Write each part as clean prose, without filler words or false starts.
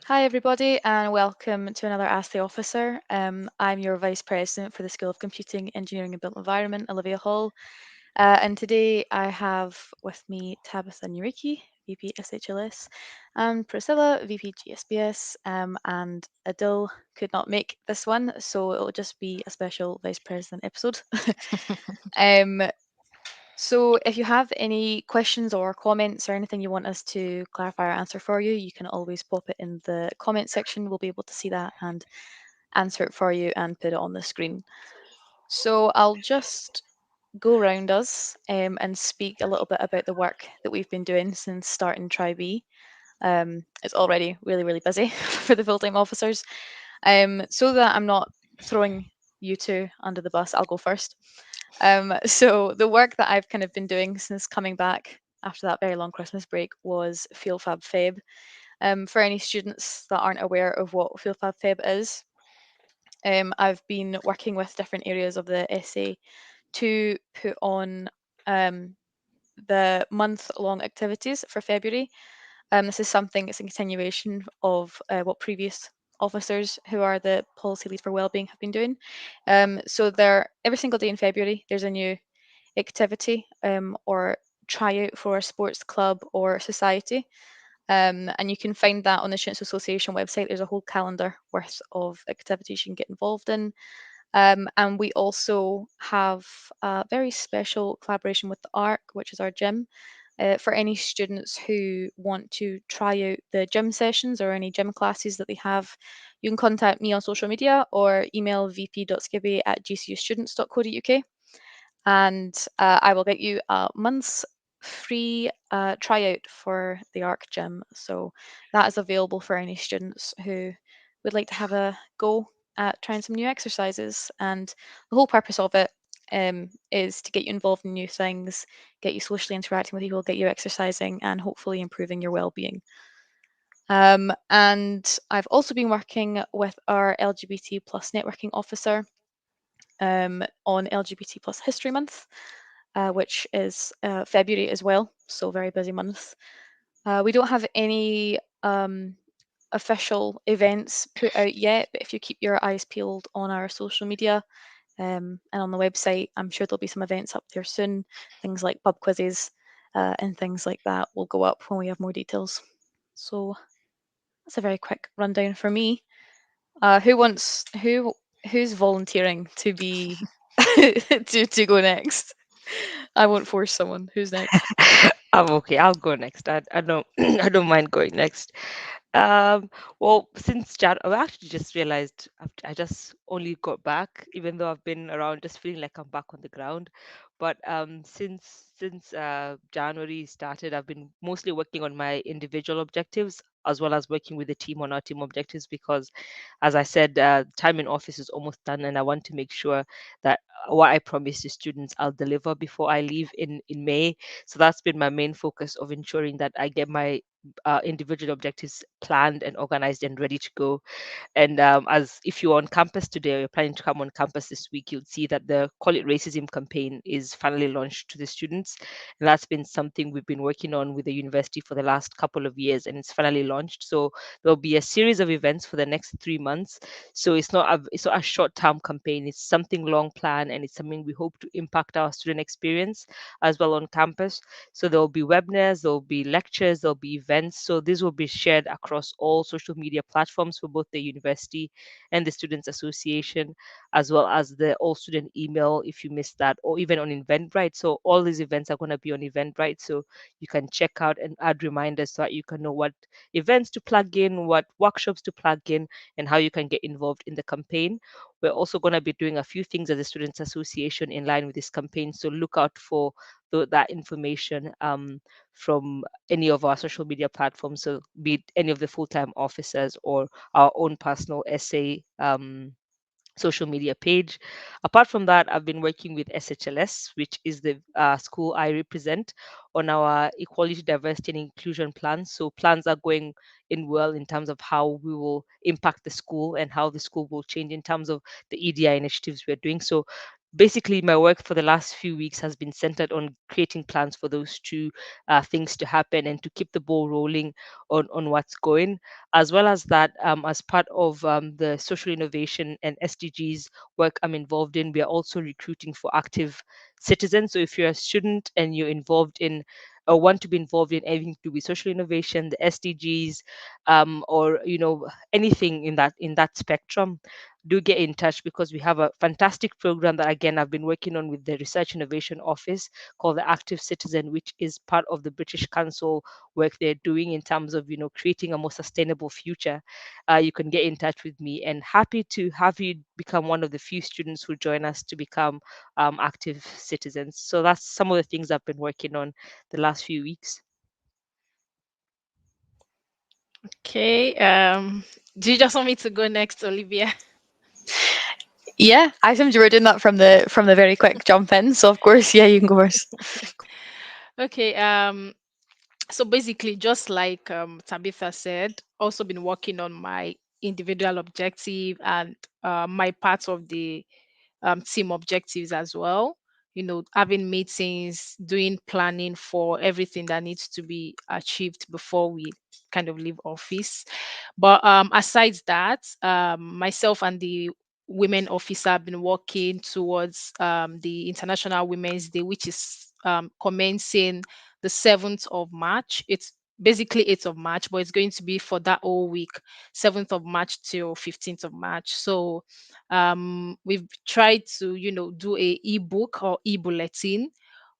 Hi, everybody, and welcome to another Ask the Officer. I'm your Vice President for the School of Computing, Engineering and Built Environment, Olivia Hall. And today I have with me Tabitha Nuriki, VP SHLS, and Priscilla, VP GSBS, and Adil could not make this one, so it'll just be a special Vice President episode. um, so if you have any questions or comments or anything you want us to clarify or answer for you, you can always pop it in the comment section. We'll be able to see that and answer it for you and put it on the screen. So I'll just go around us and speak a little bit about the work that we've been doing since starting Tri-B. It's already really, really busy for the full-time officers. So that I'm not throwing you two under the bus, I'll go first. So the work that I've kind of been doing since coming back after that very long Christmas break was Field Fab Feb. For any students that aren't aware of what Field Fab Feb is, I've been working with different areas of the essay to put on the month-long activities for February. This is something, it's a continuation of what previous officers who are the policy lead for wellbeing have been doing. So every single day in February, there's a new activity or tryout for a sports club or society. And you can find that on the Students Association website. There's a whole calendar worth of activities you can get involved in. And we also have a very special collaboration with the ARC, which is our gym. For any students who want to try out the gym sessions or any gym classes that they have, you can contact me on social media or email vp.skibby@gcustudents.co.uk, and I will get you a month's free tryout for the ARC gym. So that is available for any students who would like to have a go at trying some new exercises. And the whole purpose of it is to get you involved in new things, get you socially interacting with people, get you exercising, and hopefully improving your well-being. And I've also been working with our LGBT plus networking officer on LGBT plus History Month, which is February as well, so very busy month. We don't have any official events put out yet, but if you keep your eyes peeled on our social media and on the website, I'm sure there'll be some events up there soon. Things like pub quizzes and things like that will go up when we have more details. So that's a very quick rundown for me. Who's volunteering to be to go next? I won't force someone. Who's next? I'm okay. I'll go next. I don't I don't mind going next. Um, well, since I actually just realized I just only got back, even though I've been around, just feeling like I'm back on the ground. But since January started, I've been mostly working on my individual objectives as well as working with the team on our team objectives because, as I said, time in office is almost done, and I want to make sure that what I promised the students I'll deliver before I leave in May. So that's been my main focus of ensuring that I get my individual objectives planned and organized and ready to go. And as if you're on campus today or you're planning to come on campus this week, you'll see that the Call It Racism campaign is finally launched to the students. And that's been something we've been working on with the university for the last couple of years, and it's finally launched. So there'll be a series of events for the next 3 months. So it's not a short-term campaign. It's something long planned, and it's something we hope to impact our student experience as well on campus. So there'll be webinars, there'll be lectures, there'll be events. So this will be shared across all social media platforms for both the university and the Students Association, as well as the all student email if you missed that, or even on Eventbrite. So all these events are going to be on Eventbrite. So you can check out and add reminders so that you can know what events to plug in, what workshops to plug in, and how you can get involved in the campaign. We're also going to be doing a few things as a Students Association in line with this campaign. So look out for that information from any of our social media platforms, so be it any of the full-time officers or our own personal essay social media page. Apart from that, I've been working with SHLS, which is the school I represent, on our equality, diversity, and inclusion plans. So plans are going in well in terms of how we will impact the school and how the school will change in terms of the EDI initiatives we're doing. So basically my work for the last few weeks has been centered on creating plans for those two things to happen and to keep the ball rolling on what's going. As well as that, as part of the social innovation and SDGs work I'm involved in, we are also recruiting for active citizens. So if you're a student and you're involved in or want to be involved in anything to do with social innovation, the SDGs, or anything in that spectrum, do get in touch, because we have a fantastic program that again I've been working on with the Research Innovation Office, called the Active Citizen, which is part of the British Council work they're doing in terms of creating a more sustainable future. You can get in touch with me, and happy to have you become one of the few students who join us to become active citizens. So that's some of the things I've been working on the last few weeks. Okay. Do you just want me to go next, Olivia? Yeah, I assumed you were doing that from the very quick jump in. So of course, yeah, you can go first. Okay. So basically, just like Tabitha said, also been working on my individual objective and my part of the team objectives as well. Having meetings, doing planning for everything that needs to be achieved before we kind of leave office. But aside that, myself and the women officer have been working towards the International Women's Day, which is commencing the 7th of March. It's basically 8th of March, but it's going to be for that whole week, 7th of March till 15th of March. So we've tried to do a ebook or e-bulletin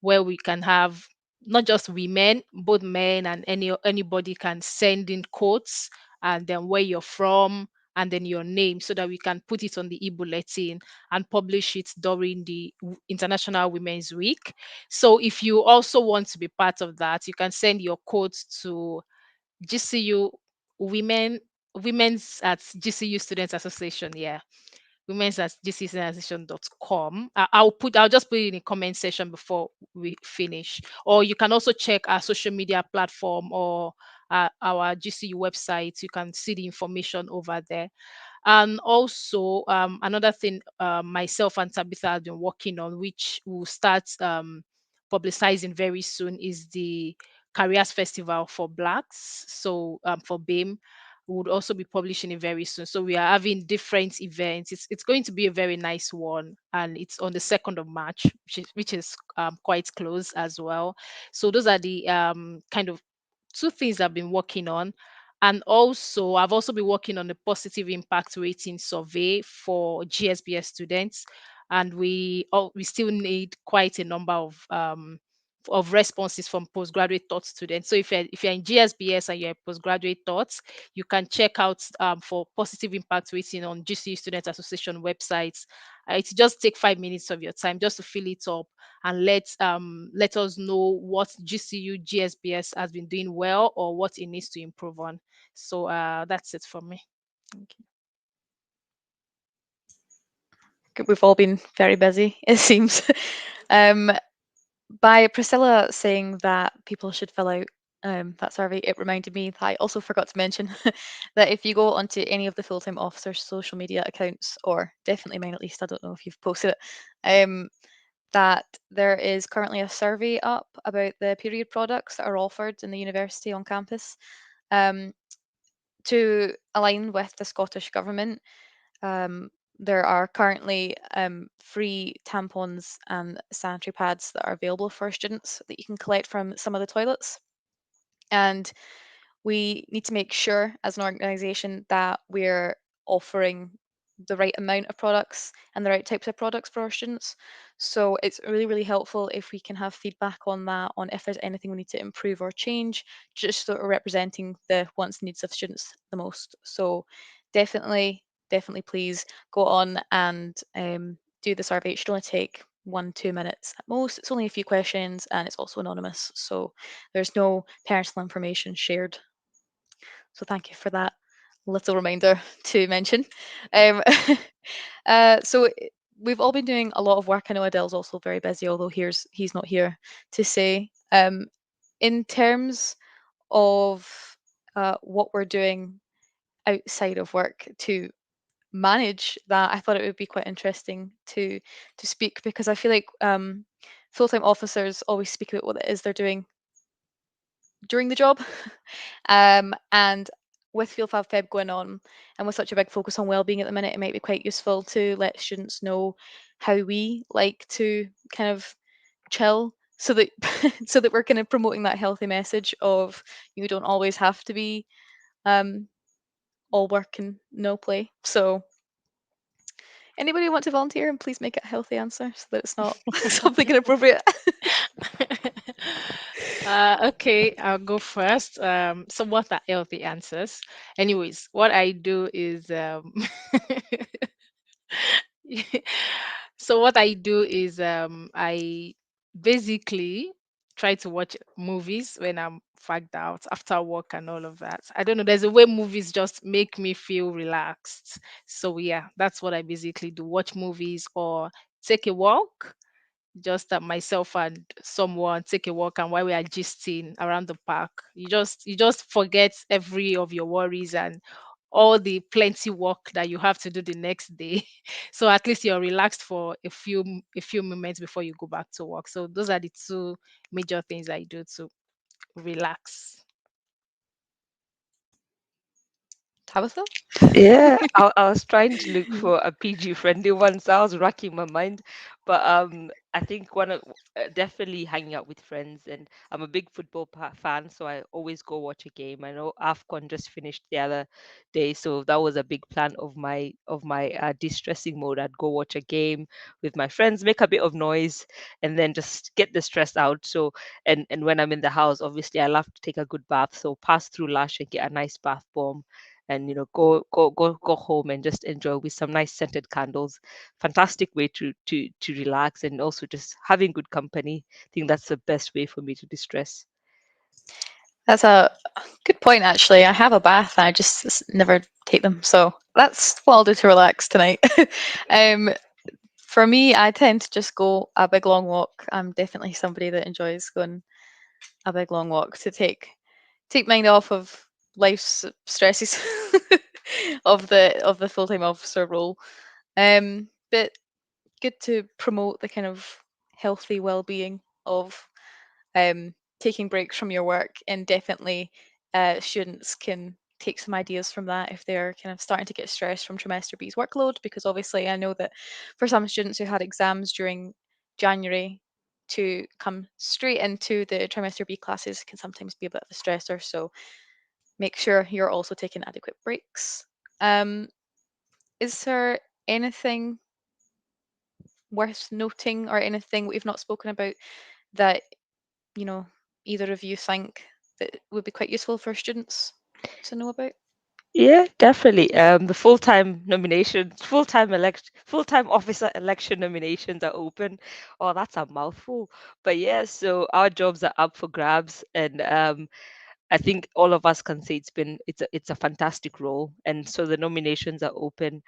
where we can have not just women, both men and anybody can send in quotes and then where you're from and then your name, so that we can put it on the e-bulletin and publish it during the International Women's Week. So if you also want to be part of that, you can send your quotes to GCU women women's at GCU Students Association. Yeah, women's at gcusociation.com. I'll just put it in the comment section before we finish. Or you can also check our social media platform or our GCU website. You can see the information over there. And also, another thing myself and Tabitha have been working on, which will start publicizing very soon, is the Careers Festival for Blacks. So for BAME, we would also be publishing it very soon. So we are having different events. It's going to be a very nice one, and it's on the 2nd of March, which is quite close as well. So those are the kind of two things I've been working on. And also, I've also been working on the positive impact rating survey for GSBS students, and we still need quite a number of responses from postgraduate thought students. So if you're in GSBS and you're a postgraduate thoughts, you can check out for positive impact rating on GCU Student Association websites. It just take 5 minutes of your time just to fill it up and let us know what GCU GSBS has been doing well or what it needs to improve on. So that's it for me. Thank you. We've all been very busy, it seems. um, by Priscilla saying that people should fill out that survey, it reminded me that I also forgot to mention that if you go onto any of the full-time officers' social media accounts, or definitely mine at least, I don't know if you've posted it, that there is currently a survey up about the period products that are offered in the university on campus. Um, to align with the Scottish Government, um, there are currently free tampons and sanitary pads that are available for students that you can collect from some of the toilets. And we need to make sure as an organisation that we're offering the right amount of products and the right types of products for our students. So it's really, really helpful if we can have feedback on that, on if there's anything we need to improve or change, just so we're representing the wants and needs of students the most. So definitely, definitely please go on and do the survey. It should only take 1-2 minutes at most. It's only a few questions and it's also anonymous. So there's no personal information shared. So thank you for that little reminder to mention. Um, so we've all been doing a lot of work. I know Adele's also very busy, although he's not here to say. In terms of what we're doing outside of work to manage that, I thought it would be quite interesting to speak, because I feel like full-time officers always speak about what it is they're doing during the job. And with Field Fab Feb going on, and with such a big focus on well-being at the minute, it might be quite useful to let students know how we like to kind of chill, so that so that we're kind of promoting that healthy message of you don't always have to be um, all work and no play. So anybody want to volunteer, and please make it a healthy answer so that it's not something inappropriate. Okay, I'll go first. So what are healthy answers? Anyways, what I do is so what I do is I basically try to watch movies when I'm fagged out after work and all of that. I don't know, there's a way movies just make me feel relaxed. So yeah, that's what I basically do. Watch movies or take a walk, just myself and someone take a walk, and while we are gisting around the park, you just forget every of your worries and all the plenty work that you have to do the next day. So at least you're relaxed for a few moments before you go back to work. So those are the two major things I do to relax. Tabitha? Yeah, I was trying to look for a PG friendly one, so I was racking my mind. But I think one of definitely hanging out with friends, and I'm a big football fan, so I always go watch a game. I know AFCON just finished the other day, so that was a big plan of my de-stressing mode. I'd go watch a game with my friends, make a bit of noise, and then just get the stress out. So and when I'm in the house, obviously I love to take a good bath, so pass through Lush and get a nice bath bomb and go home and just enjoy with some nice scented candles. Fantastic way to relax, and also just having good company. I think that's the best way for me to distress. That's a good point, actually. I have a bath and I just never take them. So that's what I'll do to relax tonight. um, for me, I tend to just go a big long walk. I'm definitely somebody that enjoys going a big long walk to take mind off of life's stresses of the full-time officer role. But good to promote the kind of healthy well-being of taking breaks from your work, and definitely students can take some ideas from that if they're kind of starting to get stressed from trimester B's workload, because obviously I know that for some students who had exams during January, to come straight into the trimester B classes can sometimes be a bit of a stressor. So make sure you're also taking adequate breaks. Um, is there anything worth noting, or anything we've not spoken about that you know either of you think that would be quite useful for students to know about? Yeah, definitely. The full-time officer election nominations are open. Oh, that's a mouthful. But yeah, so our jobs are up for grabs, and I think all of us can say it's a fantastic role, and so the nominations are open,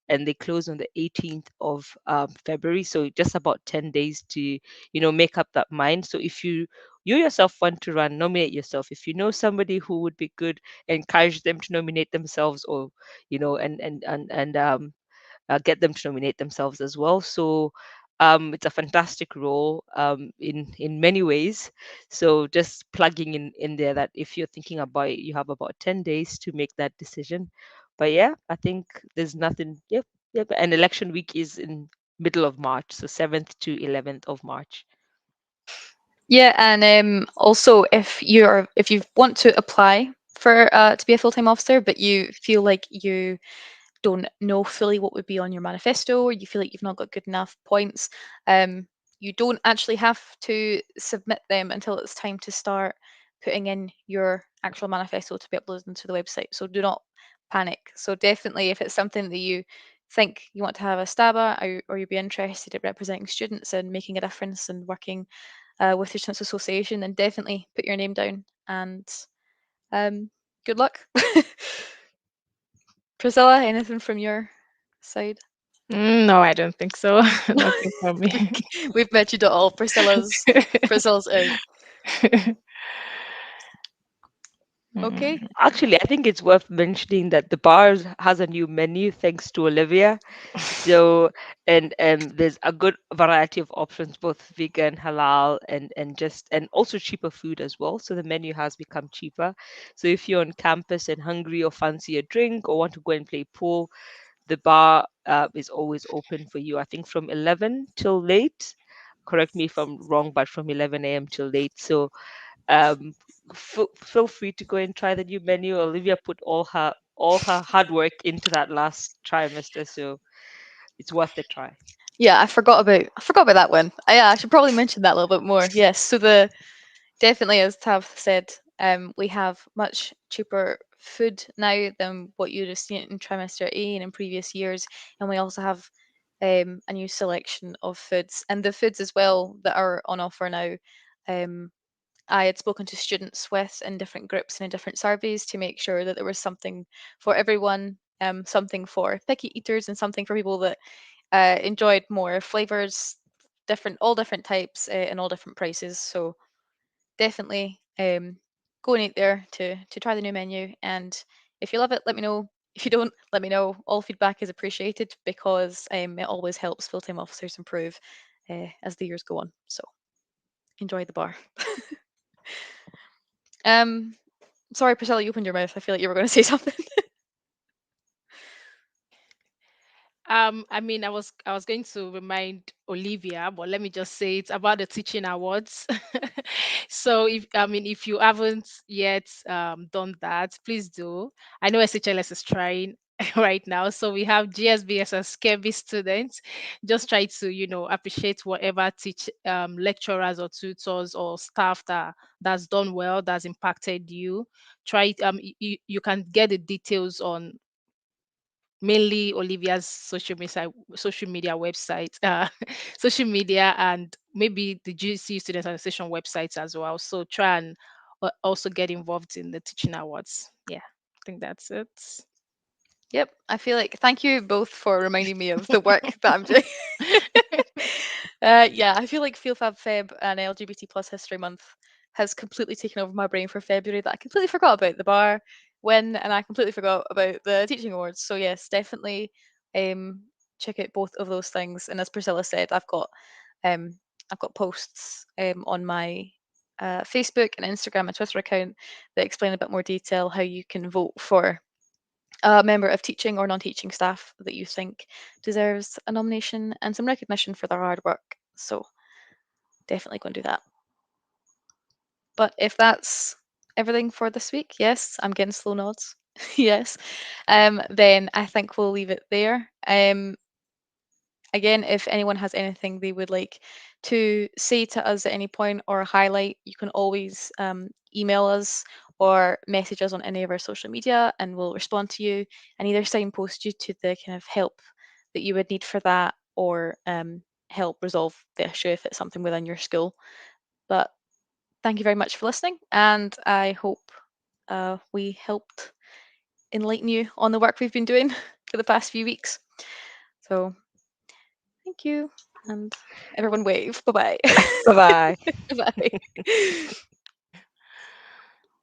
and they close on the 18th of February. So just about 10 days to make up that mind. So if you yourself want to run, nominate yourself. If you know somebody who would be good, encourage them to nominate themselves, or get them to nominate themselves as well. So it's a fantastic role in many ways. So just plugging in there that if you're thinking about it, you have about 10 days to make that decision. But yeah, I think there's nothing. Yep, yep. And election week is in middle of March, so 7th to 11th of March. Yeah, and also if you want to apply for to be a full-time officer, but you feel like you don't know fully what would be on your manifesto, or you feel like you've not got good enough points, um, you don't actually have to submit them until it's time to start putting in your actual manifesto to be uploaded into the website. So do not panic. So definitely, if it's something that you think you want to have a stab at, or you'd be interested at representing students and making a difference and working with your students association, then definitely put your name down, and um, good luck. Priscilla, anything from your side? No, I don't think so. Nothing for me. We've mentioned it all. Priscilla's out. Okay. Actually, I think it's worth mentioning that the bar has a new menu thanks to Olivia. So, and there's a good variety of options, both vegan, halal, and also cheaper food as well. So the menu has become cheaper. So if you're on campus and hungry or fancy a drink or want to go and play pool, the bar is always open for you. I think from 11 till late. Correct me if I'm wrong, but from 11 a.m. till late. So um, feel free to go and try the new menu. Olivia put all her hard work into that last trimester, so it's worth the try. Yeah, I forgot about that one. Yeah, I should probably mention that a little bit more. Yes, so the definitely, as Tav said, we have much cheaper food now than what you'd have seen in trimester A and in previous years, and we also have a new selection of foods, and the foods as well that are on offer now. Um, I had spoken to students with in different groups and in different surveys to make sure that there was something for everyone, something for picky eaters, and something for people that enjoyed more flavors, all different types, and all different prices. So definitely go and eat there to try the new menu. And if you love it, let me know. If you don't, let me know. All feedback is appreciated because it always helps full-time officers improve as the years go on. So enjoy the bar. um, sorry, Priscilla, you opened your mouth. I feel like you were going to say something. I mean, I was going to remind Olivia, but let me just say it's about the teaching awards. So if you haven't yet done that, please do. I know SHLS is trying right now, so we have GSBS as SCEBI students. Just try to appreciate whatever teach lecturers or tutors or staff that's done well, that's impacted you. Try you can get the details on mainly Olivia's social media website, social media, and maybe the GC Student Association websites as well. So try and also get involved in the teaching awards. Yeah, I think that's it. Yep, I feel like thank you both for reminding me of the work that I'm doing. Yeah, I feel like Feel Fab Feb and LGBT plus History Month has completely taken over my brain for February. That I completely forgot about the bar win, and I completely forgot about the teaching awards. So yes, definitely um, check out both of those things. And as Priscilla said, um, I've got posts on my Facebook and Instagram and Twitter account that explain a bit more detail how you can vote for a member of teaching or non-teaching staff that you think deserves a nomination and some recognition for their hard work. So definitely go and do that. But if that's everything for this week, yes, I'm getting slow nods. Yes. Then I think we'll leave it there. Again, if anyone has anything they would like to say to us at any point or highlight, you can always email us or message us on any of our social media and we'll respond to you and either signpost you to the kind of help that you would need for that or help resolve the issue if it's something within your school. But thank you very much for listening and I hope we helped enlighten you on the work we've been doing for the past few weeks. So thank you. And everyone wave. Bye bye. Bye bye. Bye.